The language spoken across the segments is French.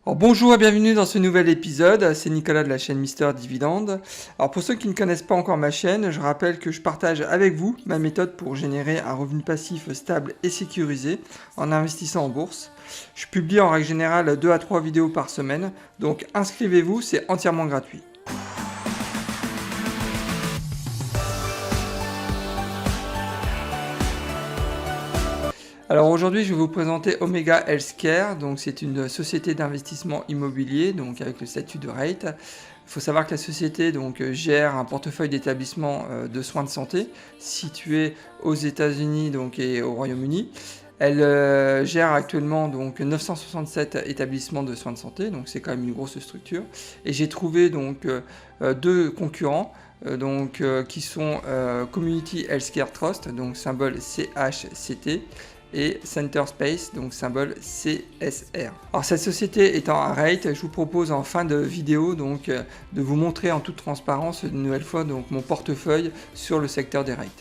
Alors bonjour et bienvenue dans ce nouvel épisode, c'est Nicolas de la chaîne Mister Dividende. Alors pour ceux qui ne connaissent pas encore ma chaîne, je rappelle que je partage avec vous ma méthode pour générer un revenu passif stable et sécurisé en investissant en bourse. Je publie en règle générale 2 à 3 vidéos par semaine, donc inscrivez-vous, c'est entièrement gratuit. Alors aujourd'hui, je vais vous présenter Omega Healthcare. Donc c'est une société d'investissement immobilier, donc avec le statut de REIT. Il faut savoir que la société gère un portefeuille d'établissements de soins de santé situés aux États-Unis et au Royaume-Uni. Elle gère actuellement 967 établissements de soins de santé, donc c'est quand même une grosse structure. Et j'ai trouvé deux concurrents. Qui sont Community Healthcare Trust, donc symbole CHCT, et Centerspace, donc symbole CSR. Alors cette société étant un REIT, je vous propose en fin de vidéo de vous montrer en toute transparence une nouvelle fois mon portefeuille sur le secteur des REIT.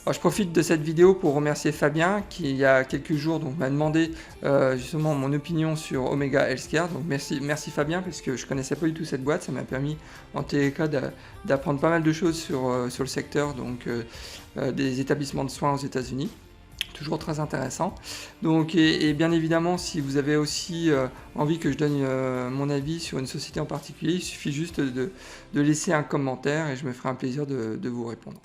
Alors, je profite de cette vidéo pour remercier Fabien qui il y a quelques jours m'a demandé justement mon opinion sur Omega Healthcare. Donc merci Fabien parce que je ne connaissais pas du tout cette boîte, ça m'a permis en tous les cas d'apprendre pas mal de choses sur le secteur des établissements de soins aux États-Unis. Toujours très intéressant. Et bien évidemment, si vous avez aussi envie que je donne mon avis sur une société en particulier, il suffit juste de laisser un commentaire et je me ferai un plaisir de vous répondre.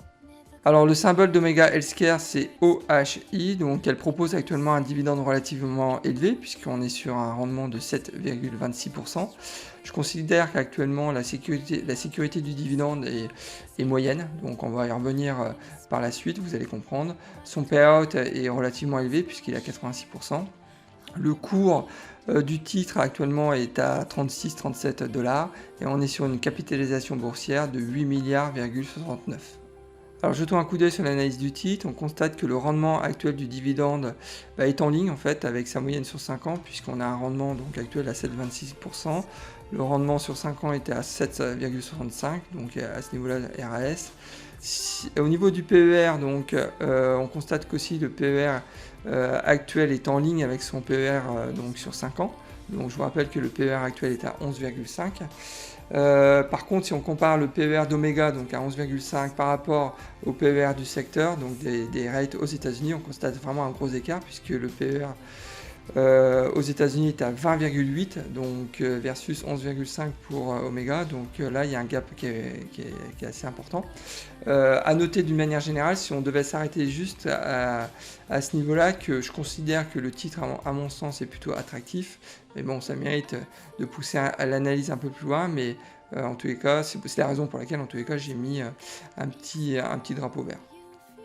Alors le symbole d'Omega Healthcare c'est OHI, donc elle propose actuellement un dividende relativement élevé puisqu'on est sur un rendement de 7,26%. Je considère qu'actuellement la sécurité du dividende est moyenne, donc on va y revenir par la suite, vous allez comprendre. Son payout est relativement élevé puisqu'il est à 86%. Le cours du titre actuellement est à 36-37 $ et on est sur une capitalisation boursière de 8 milliards,69. Alors jetons un coup d'œil sur l'analyse du titre, on constate que le rendement actuel du dividende est en ligne en fait avec sa moyenne sur 5 ans puisqu'on a un rendement actuel à 7,26%. Le rendement sur 5 ans était à 7,65, donc à ce niveau-là RAS. Au niveau du PER, on constate qu'aussi le PER actuel est en ligne avec son PER sur 5 ans. Donc je vous rappelle que le PER actuel est à 11,5. Par contre, si on compare le PER d'Omega à 11,5 par rapport au PER du secteur, des REIT aux États-Unis, on constate vraiment un gros écart puisque le PER aux États-Unis est à 20,8 versus 11,5 pour Omega. Là, il y a un gap qui est assez important. À noter d'une manière générale, si on devait s'arrêter juste à ce niveau-là, que je considère que le titre, à mon sens, est plutôt attractif. Mais bon, ça mérite de pousser à l'analyse un peu plus loin. Mais en tous les cas, c'est la raison pour laquelle, en tous les cas, j'ai mis un petit drapeau vert.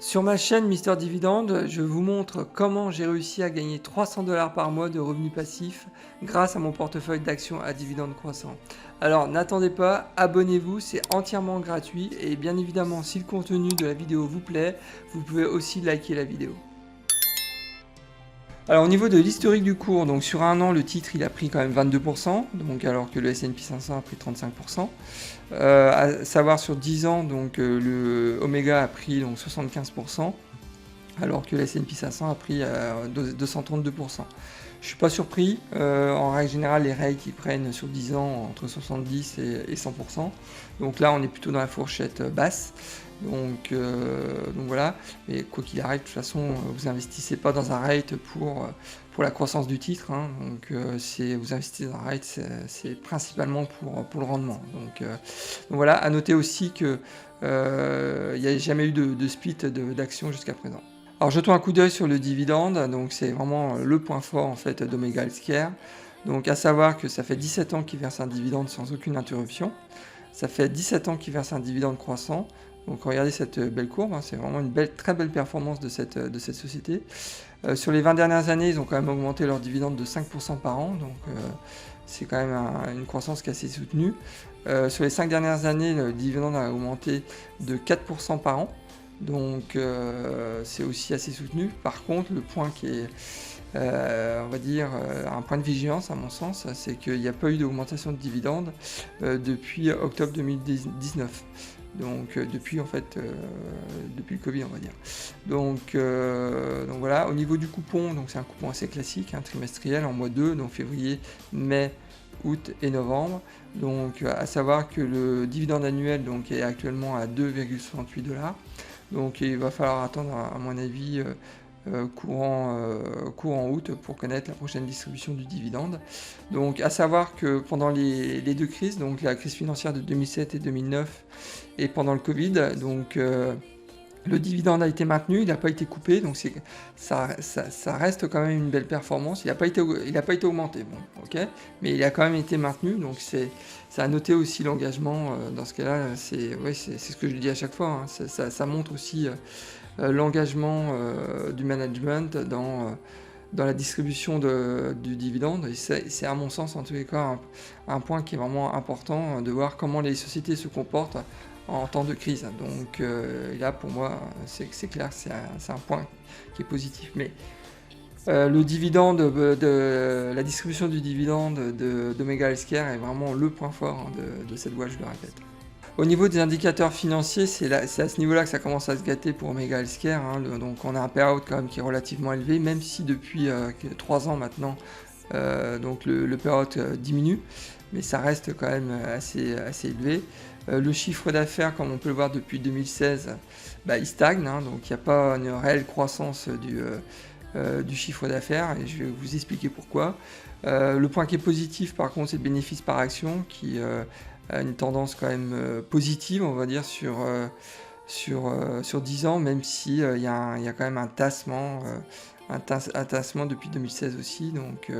Sur ma chaîne Mister Dividende, je vous montre comment j'ai réussi à gagner 300 $ par mois de revenus passifs grâce à mon portefeuille d'actions à dividendes croissants. Alors n'attendez pas, abonnez-vous, c'est entièrement gratuit et bien évidemment si le contenu de la vidéo vous plaît, vous pouvez aussi liker la vidéo. Alors au niveau de l'historique du cours, sur un an le titre il a pris quand même 22%, alors que le S&P 500 a pris 35%. À savoir sur 10 ans, le Omega a pris 75%, alors que le S&P 500 a pris 232%. Je suis pas surpris, en règle générale les REIT qui prennent sur 10 ans entre 70 et 100%. Donc là on est plutôt dans la fourchette basse. Voilà, mais quoi qu'il arrive, de toute façon, vous investissez pas dans un REIT pour la croissance du titre, hein. Vous investissez dans un REIT, c'est principalement pour le rendement. Voilà, à noter aussi que il n'y a jamais eu de split d'actions jusqu'à présent. Alors jetons un coup d'œil sur le dividende, c'est vraiment le point fort en fait d'Omega Healthcare. À savoir que ça fait 17 ans qu'il verse un dividende sans aucune interruption. Ça fait 17 ans qu'il verse un dividende croissant. Regardez cette belle courbe, hein, c'est vraiment une très belle performance de cette société. Sur les 20 dernières années, ils ont quand même augmenté leur dividende de 5% par an, c'est quand même une croissance qui est assez soutenue. Sur les 5 dernières années, le dividende a augmenté de 4% par an, c'est aussi assez soutenu. Par contre, le point qui est on va dire un point de vigilance à mon sens, c'est qu'il n'y a pas eu d'augmentation de dividendes depuis octobre 2019. Depuis le Covid on va dire. Voilà, au niveau du coupon, c'est un coupon assez classique, trimestriel en mois 2, février, mai, août et novembre. Donc à savoir que le dividende annuel donc, est actuellement à 2,68 $. Donc il va falloir attendre à mon avis courant août pour connaître la prochaine distribution du dividende. Donc à savoir que pendant les deux crises, donc la crise financière de 2007 et 2009 et pendant le Covid, donc le dividende a été maintenu, il n'a pas été coupé, donc ça reste quand même une belle performance. Il n'a pas été augmenté, bon, ok, mais il a quand même été maintenu, donc ça a noté aussi l'engagement. Dans ce cas-là, c'est ce que je dis à chaque fois, hein, ça montre aussi l'engagement du management dans la distribution du dividende. Et c'est à mon sens en tous les cas un point qui est vraiment important, de voir comment les sociétés se comportent en temps de crise. Donc là pour moi c'est clair, c'est un point qui est positif. Mais le dividende, la distribution du dividende d'Omega Healthcare est vraiment le point fort de cette boîte, je le répète. Au niveau des indicateurs financiers, c'est à ce niveau-là que ça commence à se gâter pour Omega Healthcare. Donc on a un payout quand même qui est relativement élevé, même si depuis 3 ans maintenant, donc le payout diminue, mais ça reste quand même assez élevé. Le chiffre d'affaires, comme on peut le voir depuis 2016, il stagne, donc il n'y a pas une réelle croissance du chiffre d'affaires, et je vais vous expliquer pourquoi. Le point qui est positif par contre, c'est le bénéfice par action qui a une tendance quand même positive, on va dire, sur 10 ans, même si il y a quand même un tassement depuis 2016 aussi. Donc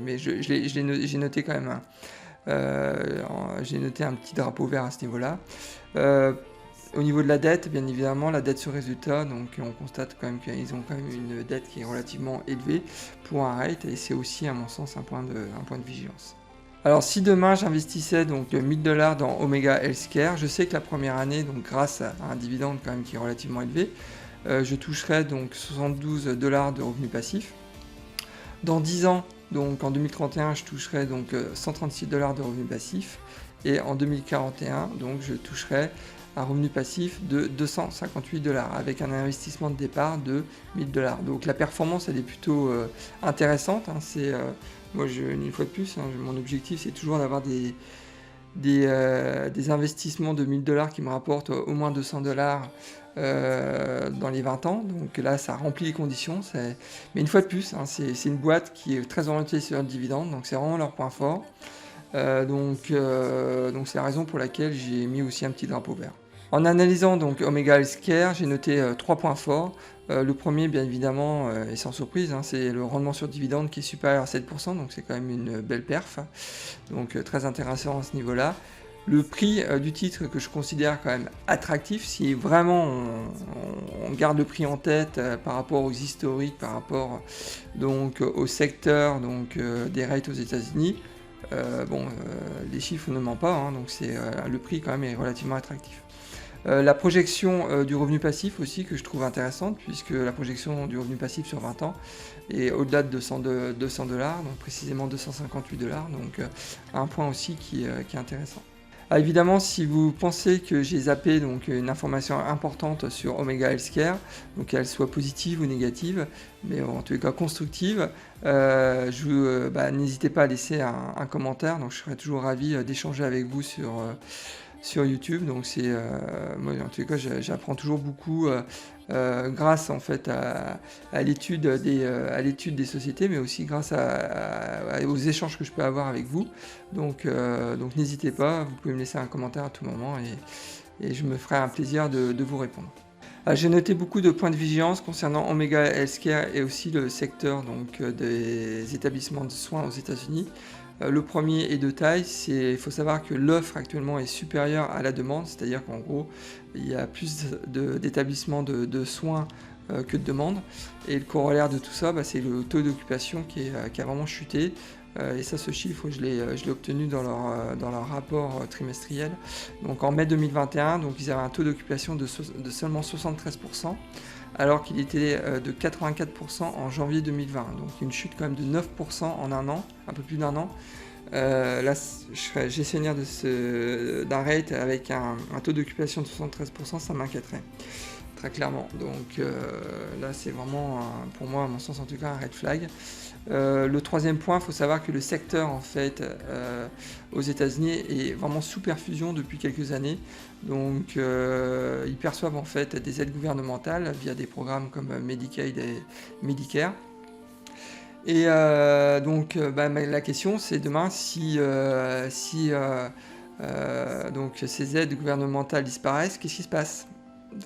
mais j'ai noté quand même j'ai noté un petit drapeau vert à ce niveau-là. Au niveau de la dette, bien évidemment, la dette sur résultat, donc on constate quand même qu'ils ont quand même une dette qui est relativement élevée pour un rate, et c'est aussi à mon sens un point de vigilance. Alors si demain j'investissais donc 1 000 $ dans Omega Healthcare, je sais que la première année, donc grâce à un dividende quand même qui est relativement élevé, je toucherais donc 72 $ de revenus passifs. Dans 10 ans, donc en 2031, je toucherai donc 136 $ de revenus passifs, et en 2041, donc je toucherai un revenu passif de 258 $ avec un investissement de départ de 1 000 $. Donc la performance elle est plutôt intéressante. Moi une fois de plus, mon objectif c'est toujours d'avoir des investissements de 1 000 $ qui me rapportent au moins 200 $ dans les 20 ans, donc là ça remplit les conditions, mais une fois de plus, c'est une boîte qui est très orientée sur le dividende, donc c'est vraiment leur point fort, donc c'est la raison pour laquelle j'ai mis aussi un petit drapeau vert. En analysant donc Omega Healthcare, j'ai noté 3 points forts. Le premier, bien évidemment, et sans surprise, c'est le rendement sur dividende qui est supérieur à 7%, donc c'est quand même une belle perf, donc très intéressant à ce niveau-là. Le prix du titre que je considère quand même attractif, si vraiment on garde le prix en tête par rapport aux historiques, par rapport donc au secteur donc, des rates aux États-Unis, les chiffres ne mentent pas, donc le prix quand même est relativement attractif. La projection du revenu passif aussi que je trouve intéressante, puisque la projection du revenu passif sur 20 ans est au-delà de 200 $, donc précisément 258 $, donc un point aussi qui est intéressant. Évidemment, si vous pensez que j'ai zappé donc, une information importante sur Omega Healthcare, donc qu'elle soit positive ou négative, mais en tous les cas constructive, n'hésitez pas à laisser un commentaire, donc je serai toujours ravi d'échanger avec vous sur YouTube. Donc moi en tous les cas j'apprends toujours beaucoup grâce en fait à l'étude des sociétés, mais aussi grâce aux échanges que je peux avoir avec vous. Donc n'hésitez pas, vous pouvez me laisser un commentaire à tout moment, et je me ferai un plaisir de vous répondre. J'ai noté beaucoup de points de vigilance concernant Omega Healthcare et aussi le secteur donc, des établissements de soins aux États-Unis. Le premier est de taille, il faut savoir que l'offre actuellement est supérieure à la demande, c'est-à-dire qu'en gros il y a plus d'établissements de soins que de demandes, et le corollaire de tout ça, c'est le taux d'occupation qui a vraiment chuté, et ça, ce chiffre je l'ai obtenu dans leur rapport trimestriel. Donc en mai 2021, donc, ils avaient un taux d'occupation de seulement 73%, alors qu'il était de 84% en janvier 2020, donc une chute quand même de 9% en un an, un peu plus d'un an. Là, je serais gestionnaire d'un rate avec un taux d'occupation de 73%, ça m'inquiéterait. très clairement. Donc là, c'est vraiment, pour moi, à mon sens en tout cas, un red flag. Le troisième point, il faut savoir que le secteur en fait aux États-Unis est vraiment sous perfusion depuis quelques années. Donc ils perçoivent en fait des aides gouvernementales via des programmes comme Medicaid et Medicare. Et donc la question c'est demain si donc ces aides gouvernementales disparaissent, qu'est-ce qui se passe?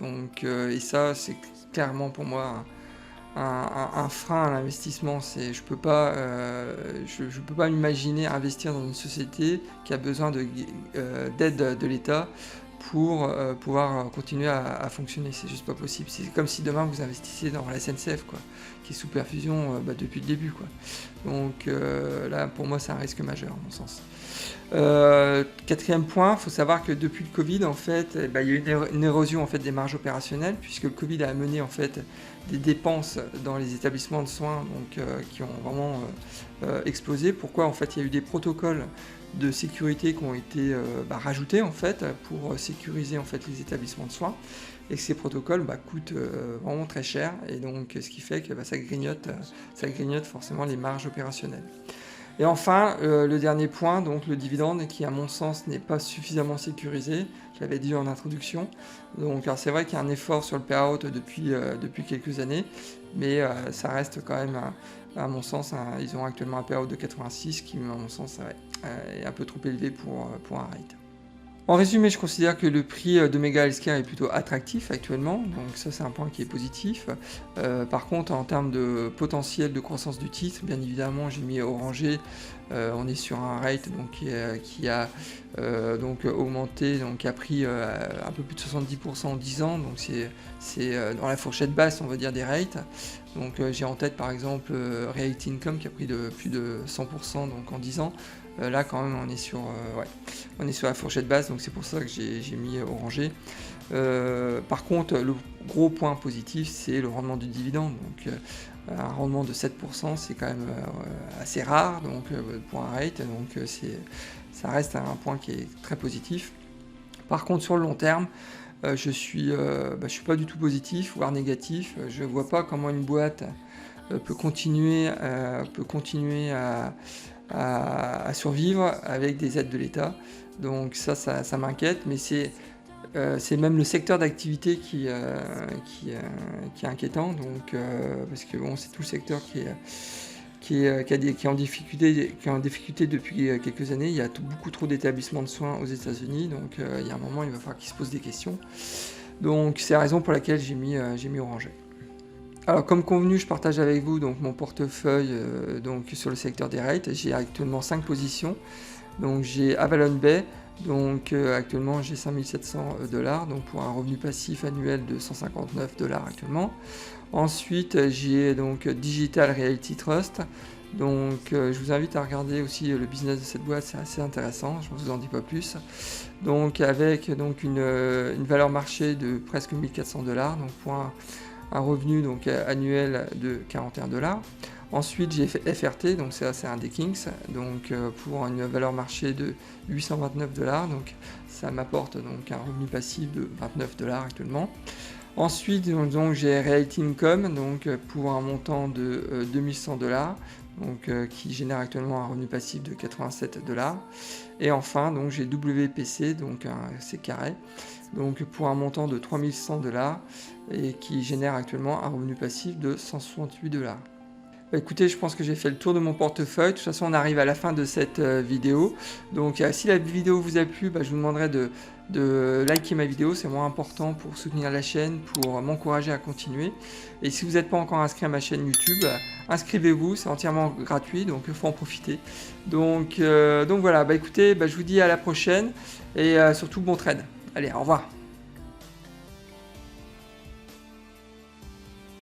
Donc et ça c'est clairement pour moi un frein à l'investissement. Je peux pas m'imaginer investir dans une société qui a besoin d'aide de l'État pour pouvoir continuer à fonctionner. C'est juste pas possible. C'est comme si demain vous investissiez dans la SNCF, quoi, qui est sous perfusion depuis le début, quoi. Donc là, pour moi, c'est un risque majeur, à mon sens. Quatrième point, il faut savoir que depuis le Covid, en fait, il y a eu une érosion en fait, des marges opérationnelles, puisque le Covid a amené en fait, des dépenses dans les établissements de soins donc, qui ont vraiment explosé. Pourquoi? En fait, il y a eu des protocoles de sécurité qui ont été rajoutés en fait, pour sécuriser en fait, les établissements de soins, et que ces protocoles coûtent vraiment très cher, et donc ce qui fait que ça grignote forcément les marges opérationnelles. Et enfin, le dernier point, donc le dividende, qui à mon sens n'est pas suffisamment sécurisé, je l'avais dit en introduction. Donc alors c'est vrai qu'il y a un effort sur le payout depuis quelques années, mais ça reste quand même, à mon sens, ils ont actuellement un payout de 86 qui, à mon sens, est un peu trop élevé pour un rate. En résumé, je considère que le prix d'Omega Healthcare est plutôt attractif actuellement, donc ça c'est un point qui est positif. Par contre, en termes de potentiel de croissance du titre, bien évidemment, j'ai mis orangé. On est sur un rate donc, qui a donc augmenté, donc qui a pris un peu plus de 70% en 10 ans, donc c'est dans la fourchette basse, on va dire, des rates. Donc j'ai en tête par exemple Reality Income qui a pris de plus de 100% donc, en 10 ans. Là quand même on est sur la fourchette basse, donc c'est pour ça que j'ai mis orangé. Par contre, le gros point positif, c'est le rendement du dividende. Donc un rendement de 7%, c'est quand même assez rare donc, pour un rate, donc ça reste un point qui est très positif. Par contre, sur le long terme, je suis pas du tout positif, voire négatif. Je ne vois pas comment une boîte peut continuer à survivre avec des aides de l'État. Donc ça m'inquiète, mais c'est même le secteur d'activité qui est inquiétant, donc, parce que bon, c'est tout le secteur qui est en difficulté depuis quelques années. Il y a beaucoup trop d'établissements de soins aux États-Unis, donc il y a un moment il va falloir qu'ils se posent des questions. Donc c'est la raison pour laquelle j'ai mis orangé. Alors comme convenu, je partage avec vous donc mon portefeuille donc sur le secteur des rates. J'ai actuellement 5 positions. Donc j'ai Avalon Bay, donc actuellement j'ai 5700 $, donc pour un revenu passif annuel de 159 $ actuellement. Ensuite j'ai donc Digital Realty Trust. Donc je vous invite à regarder aussi le business de cette boîte, c'est assez intéressant, je ne vous en dis pas plus. Donc avec donc, une valeur marché de presque 1400 $, donc pour un revenu donc, annuel de 41 $. Ensuite j'ai FRT, donc ça c'est un des Kings, donc pour une valeur marché de 829 $, donc ça m'apporte donc un revenu passif de 29 $ actuellement. Ensuite donc j'ai Reality Income, donc pour un montant de 2100 $, donc qui génère actuellement un revenu passif de 87 $. Et enfin donc j'ai WPC, donc c'est carré, donc pour un montant de 3100 $ et qui génère actuellement un revenu passif de 168 $. Écoutez, je pense que j'ai fait le tour de mon portefeuille. De toute façon, on arrive à la fin de cette vidéo. Donc, si la vidéo vous a plu, je vous demanderai de liker ma vidéo. C'est moins important pour soutenir la chaîne, pour m'encourager à continuer. Et si vous n'êtes pas encore inscrit à ma chaîne YouTube, inscrivez-vous. C'est entièrement gratuit, donc il faut en profiter. Donc voilà, écoutez, je vous dis à la prochaine et surtout bon trade. Allez, au revoir.